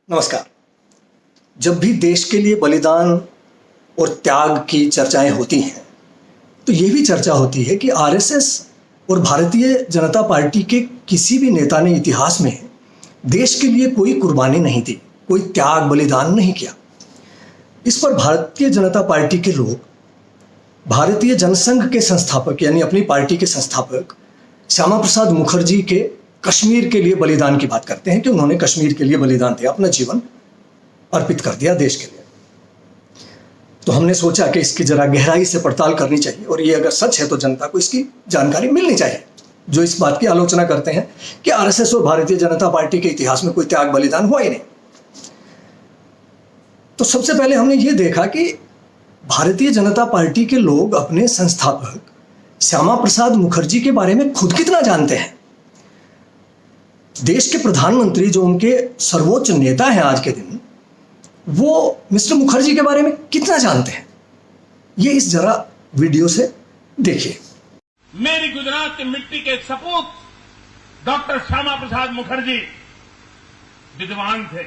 नमस्कार। जब भी देश के लिए बलिदान और त्याग की चर्चाएं होती हैं तो ये भी चर्चा होती है कि आरएसएस और भारतीय जनता पार्टी के किसी भी नेता ने इतिहास में देश के लिए कोई कुर्बानी नहीं दी, कोई त्याग बलिदान नहीं किया। इस पर भारतीय जनता पार्टी के लोग भारतीय जनसंघ के संस्थापक यानी अपनी पार्टी के संस्थापक श्यामा प्रसाद मुखर्जी के कश्मीर के लिए बलिदान की बात करते हैं कि उन्होंने कश्मीर के लिए बलिदान दिया, अपना जीवन अर्पित कर दिया देश के लिए। तो हमने सोचा कि इसकी जरा गहराई से पड़ताल करनी चाहिए और ये अगर सच है तो जनता को इसकी जानकारी मिलनी चाहिए, जो इस बात की आलोचना करते हैं कि आरएसएस और भारतीय जनता पार्टी के इतिहास में कोई त्याग बलिदान हुआ ही नहीं। तो सबसे पहले हमने ये देखा कि भारतीय जनता पार्टी के लोग अपने संस्थापक श्यामा प्रसाद मुखर्जी के बारे में खुद कितना जानते हैं। देश के प्रधानमंत्री जो उनके सर्वोच्च नेता हैं आज के दिन, वो मिस्टर मुखर्जी के बारे में कितना जानते हैं, ये इस जरा वीडियो से देखिए। मेरी गुजरात की मिट्टी के सपूत डॉक्टर श्यामा प्रसाद मुखर्जी विद्वान थे।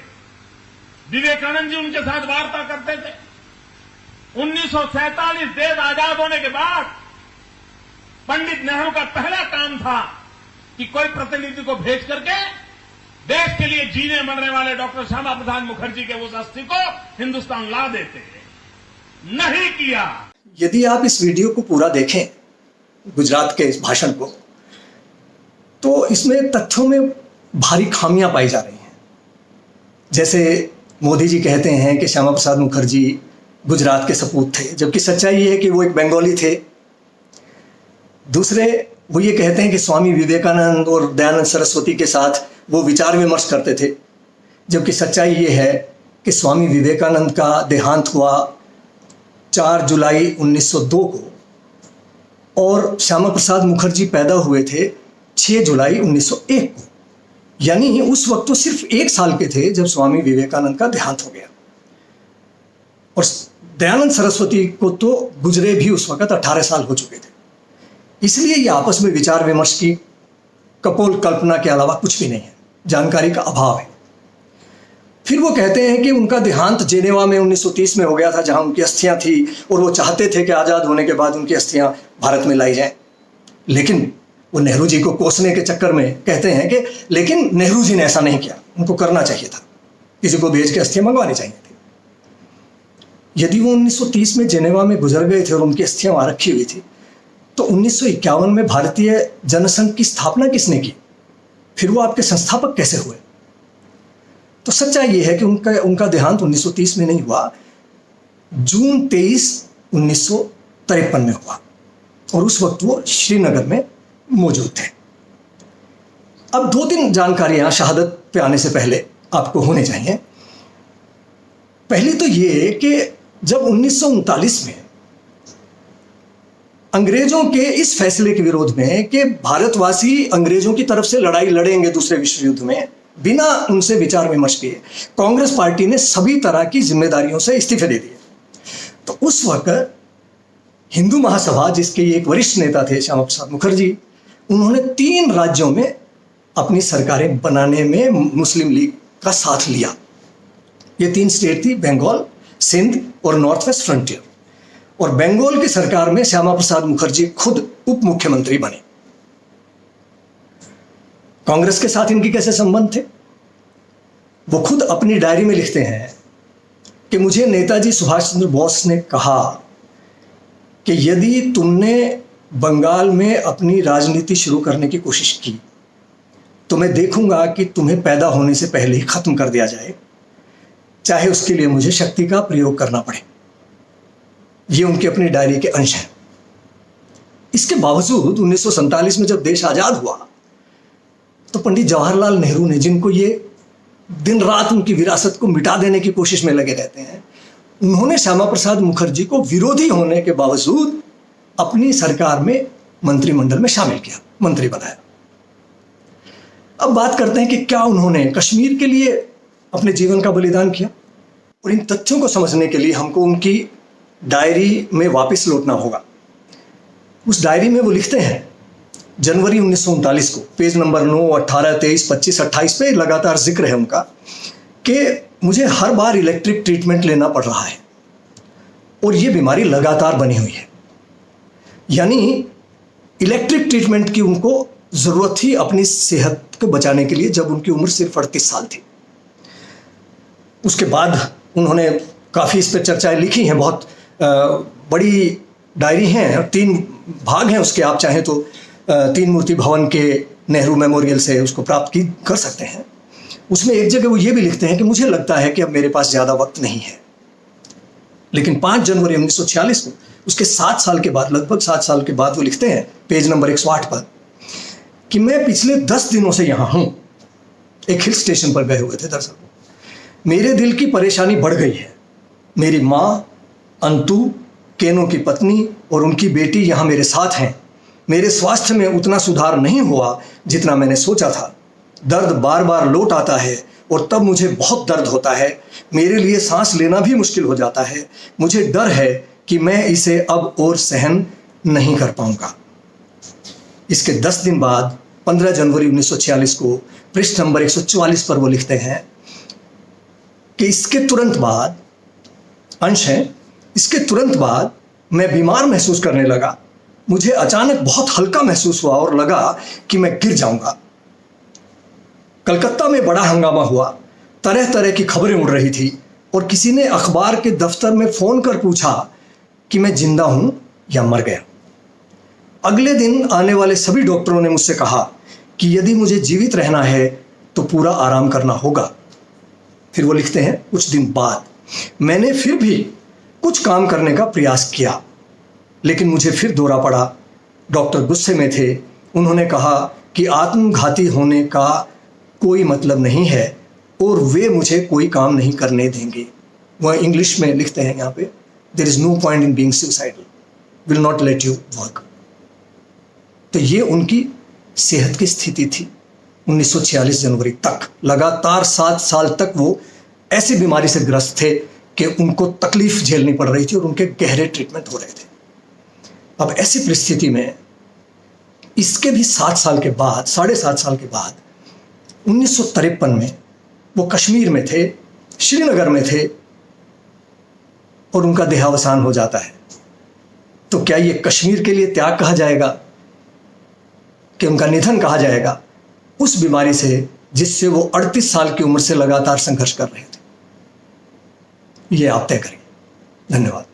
विवेकानंद जी उनके साथ वार्ता करते थे। 1947 देश आजाद होने के बाद पंडित नेहरू का पहला काम था कि कोई प्रतिनिधि को भेज करके देश के लिए जीने मरने वाले डॉक्टर श्यामा प्रसाद मुखर्जी के उस अस्थि को हिंदुस्तान ला देते। नहीं किया। यदि आप इस वीडियो को पूरा देखें, गुजरात के इस भाषण को, तो इसमें तथ्यों में भारी खामियां पाई जा रही हैं। जैसे मोदी जी कहते हैं कि श्यामा प्रसाद मुखर्जी गुजरात के सपूत थे, जबकि सच्चाई ये है कि वो एक बंगाली थे। दूसरे वो ये कहते हैं कि स्वामी विवेकानंद और दयानंद सरस्वती के साथ वो विचार विमर्श करते थे, जबकि सच्चाई ये है कि स्वामी विवेकानंद का देहांत हुआ 4 जुलाई 1902 को और श्यामा प्रसाद मुखर्जी पैदा हुए थे 6 जुलाई 1901 को। यानी उस वक्त तो सिर्फ 1 साल के थे जब स्वामी विवेकानंद का देहांत हो गया, और दयानंद सरस्वती को तो गुजरे भी उस वक्त 18 साल हो चुके थे। इसलिए ये आपस में विचार विमर्श की कपोल कल्पना के अलावा कुछ भी नहीं है, जानकारी का अभाव है। फिर वो कहते हैं कि उनका देहांत जेनेवा में 1930 में हो गया था, जहां उनकी अस्थियां थी, और वो चाहते थे कि आज़ाद होने के बाद उनकी अस्थियां भारत में लाई जाएं। लेकिन वो नेहरू जी को कोसने के चक्कर में कहते हैं कि लेकिन नेहरू जी ने ऐसा नहीं किया, उनको करना चाहिए था, किसी को भेज के अस्थियां मंगवानी चाहिए थी। यदि वो 1930 में जेनेवा में गुजर गए थे और उनकी अस्थियां वहां रखी हुई थी, तो 1951 में भारतीय जनसंघ की स्थापना किसने की? फिर वो आपके संस्थापक कैसे हुए? तो सच्चाई ये है कि उनका देहांत 1930 में नहीं हुआ, जून 23 1953 में हुआ, और उस वक्त वो श्रीनगर में मौजूद थे। अब 2-3 जानकारियां शहादत पे आने से पहले आपको होनी चाहिए। पहली तो ये कि जब 1939 में अंग्रेजों के इस फैसले के विरोध में कि भारतवासी अंग्रेजों की तरफ से लड़ाई लड़ेंगे दूसरे विश्व युद्ध में, बिना उनसे विचार विमर्श किए कांग्रेस पार्टी ने सभी तरह की जिम्मेदारियों से इस्तीफे दे दिए। तो उस वक्त हिंदू महासभा, जिसके एक वरिष्ठ नेता थे श्यामा प्रसाद मुखर्जी, उन्होंने 3 राज्यों में अपनी सरकारें बनाने में मुस्लिम लीग का साथ लिया। ये 3 स्टेट थी, बंगाल, सिंध और नॉर्थ वेस्ट फ्रंटियर। और बंगाल की सरकार में श्यामा प्रसाद मुखर्जी खुद उप मुख्यमंत्री बने। कांग्रेस के साथ इनकी कैसे संबंध थे? वो खुद अपनी डायरी में लिखते हैं कि मुझे नेताजी सुभाष चंद्र बोस ने कहा कि यदि तुमने बंगाल में अपनी राजनीति शुरू करने की कोशिश की तो मैं देखूंगा कि तुम्हें पैदा होने से पहले ही खत्म कर दिया जाए, चाहे उसके लिए मुझे शक्ति का प्रयोग करना पड़े। ये उनकी अपनी डायरी के अंश हैं। इसके बावजूद 1947 में जब देश आजाद हुआ तो पंडित जवाहरलाल नेहरू ने, जिनको ये दिन रात उनकी विरासत को मिटा देने की कोशिश में लगे रहते हैं, उन्होंने श्यामा प्रसाद मुखर्जी को विरोधी होने के बावजूद अपनी सरकार में मंत्रिमंडल में शामिल किया, मंत्री बनाया। अब बात करते हैं कि क्या उन्होंने कश्मीर के लिए अपने जीवन का बलिदान किया। और इन तथ्यों को समझने के लिए हमको उनकी डायरी में वापस लौटना होगा। उस डायरी में वो लिखते हैं, जनवरी 1939 को पेज नंबर 9, 18, 23, 25, 28 पे लगातार जिक्र है उनका कि मुझे हर बार इलेक्ट्रिक ट्रीटमेंट लेना पड़ रहा है और ये बीमारी लगातार बनी हुई है। यानी इलेक्ट्रिक ट्रीटमेंट की उनको ज़रूरत थी अपनी सेहत को बचाने के लिए, जब उनकी उम्र सिर्फ 38 साल थी। उसके बाद उन्होंने काफ़ी इस पर चर्चाएं लिखी हैं, बहुत बड़ी डायरी हैं, 3 भाग हैं उसके। आप चाहें तो 3 मूर्ति भवन के नेहरू मेमोरियल से उसको प्राप्त कर सकते हैं। उसमें एक जगह वो ये भी लिखते हैं कि मुझे लगता है कि अब मेरे पास ज़्यादा वक्त नहीं है। लेकिन 5 जनवरी 1946 को, उसके 7 साल के बाद, लगभग 7 साल के बाद, वो लिखते हैं पेज नंबर 108 पर कि मैं पिछले 10 दिनों से यहाँ हूँ। एक हिल स्टेशन पर गए हुए थे दरअसल। मेरे दिल की परेशानी बढ़ गई है। मेरी माँ अंतु, केनो की पत्नी और उनकी बेटी यहाँ मेरे साथ हैं। मेरे स्वास्थ्य में उतना सुधार नहीं हुआ जितना मैंने सोचा था। दर्द बार बार लौट आता है और तब मुझे बहुत दर्द होता है। मेरे लिए सांस लेना भी मुश्किल हो जाता है। मुझे डर है कि मैं इसे अब और सहन नहीं कर पाऊंगा। इसके 10 दिन बाद 15 जनवरी 1946 को पृष्ठ नंबर 144 पर वो लिखते हैं कि इसके तुरंत बाद, अंश है, इसके तुरंत बाद मैं बीमार महसूस करने लगा। मुझे अचानक बहुत हल्का महसूस हुआ और लगा कि मैं गिर जाऊंगा। कलकत्ता में बड़ा हंगामा हुआ। तरह तरह की खबरें उड़ रही थी और किसी ने अखबार के दफ्तर में फ़ोन कर पूछा कि मैं जिंदा हूं या मर गया। अगले दिन आने वाले सभी डॉक्टरों ने मुझसे कहा कि यदि मुझे जीवित रहना है तो पूरा आराम करना होगा। फिर वो लिखते हैं, कुछ दिन बाद मैंने फिर भी कुछ काम करने का प्रयास किया, लेकिन मुझे फिर दौरा पड़ा। डॉक्टर गुस्से में थे। उन्होंने कहा कि आत्मघाती होने का कोई मतलब नहीं है और वे मुझे कोई काम नहीं करने देंगे। वह इंग्लिश में लिखते हैं यहाँ पे, there is no point in being suicidal, will not let you work. तो ये उनकी सेहत की स्थिति थी 1946 जनवरी तक। लगातार 7 साल तक वो ऐसी बीमारी से ग्रस्त थे कि उनको तकलीफ झेलनी पड़ रही थी और उनके गहरे ट्रीटमेंट हो रहे थे। अब ऐसी परिस्थिति में इसके भी 7 साल के बाद, 7.5 साल के बाद 1953 में वो कश्मीर में थे, श्रीनगर में थे और उनका देहावसान हो जाता है। तो क्या ये कश्मीर के लिए त्याग कहा जाएगा कि उनका निधन कहा जाएगा, उस बीमारी से जिससे वो 38 साल की उम्र से लगातार संघर्ष कर रहे थे? ये आप तय करें। धन्यवाद।